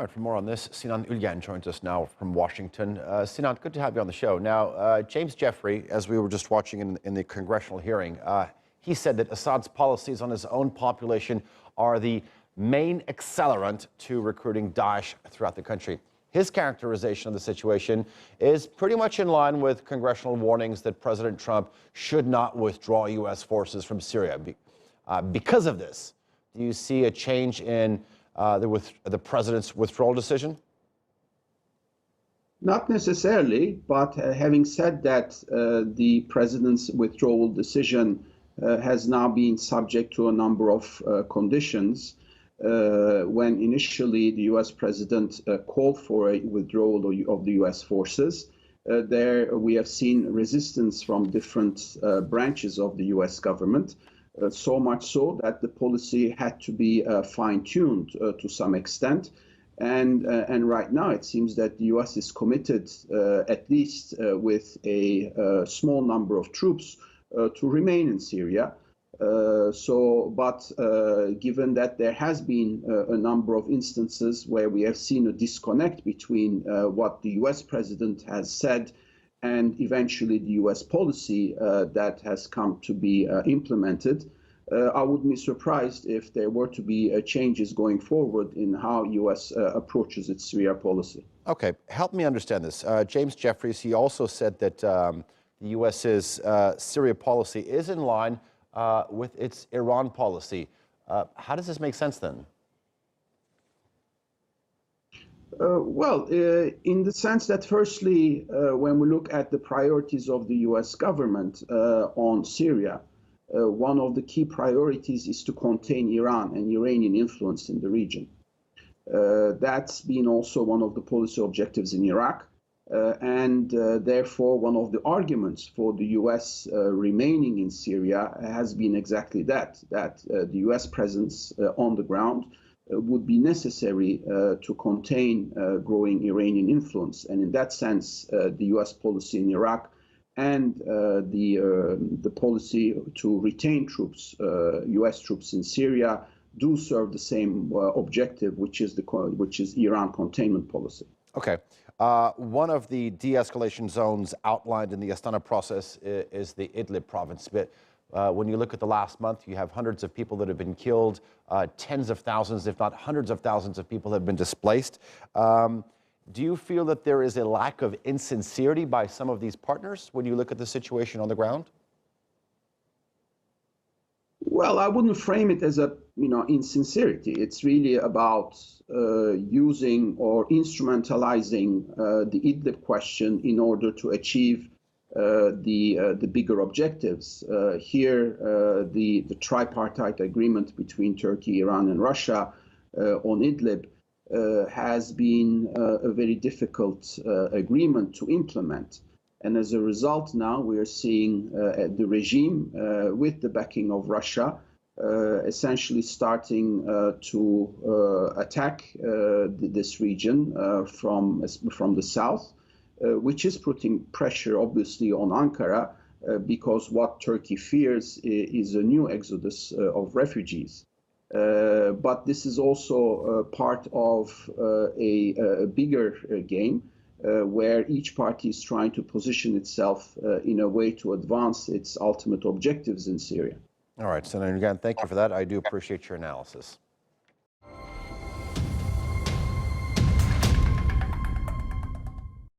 All right, for more on this, Sinan Ulgen joins us now from Washington. Sinan, good to have you on the show. Now, James Jeffrey, as we were just watching in the congressional hearing, he said that Assad's policies on his own population are the main accelerant to recruiting Daesh throughout the country. His characterization of the situation is pretty much in line with congressional warnings that President Trump should not withdraw U.S. forces from Syria. Because of this, do you see a change in the president's withdrawal decision? Not necessarily, but having said that, the president's withdrawal decision has now been subject to a number of conditions. When initially the U.S. president called for a withdrawal of the U.S. forces, there we have seen resistance from different branches of the U.S. government. So much so that the policy had to be fine-tuned to some extent. And right now it seems that the U.S. is committed, at least with a small number of troops, to remain in Syria. Given that there has been a number of instances where we have seen a disconnect between what the U.S. president has said and eventually the U.S. policy that has come to be implemented, I wouldn't be surprised if there were to be changes going forward in how U.S. approaches its Syria policy. Okay, help me understand this. James Jeffries, he also said that the U.S.'s Syria policy is in line with its Iran policy. How does this make sense then? In the sense that firstly, when we look at the priorities of the U.S. government on Syria, one of the key priorities is to contain Iran and Iranian influence in the region. That's been also one of the policy objectives in Iraq, and therefore one of the arguments for the U.S. Remaining in Syria has been exactly that the U.S. presence on the ground would be necessary to contain growing Iranian influence. And in that sense, the U.S. policy in Iraq and the policy to retain troops, U.S. troops in Syria, do serve the same objective, which is Iran containment policy. Okay. One of the de-escalation zones outlined in the Astana process is the Idlib province. But when you look at the last month, you have hundreds of people that have been killed, tens of thousands, if not hundreds of thousands of people have been displaced. Do you feel that there is a lack of insincerity by some of these partners when you look at the situation on the ground? Well, I wouldn't frame it as insincerity. It's really about using or instrumentalizing the Idlib question in order to achieve the bigger objectives. Here, the tripartite agreement between Turkey, Iran, and Russia on Idlib has been a very difficult agreement to implement. And as a result, now we are seeing the regime, with the backing of Russia, essentially starting to attack this region from the south, which is putting pressure, obviously, on Ankara, because what Turkey fears is a new exodus of refugees. But this is also part of a bigger game, where each party is trying to position itself in a way to advance its ultimate objectives in Syria. All right, Senator, again, thank you for that. I do appreciate your analysis.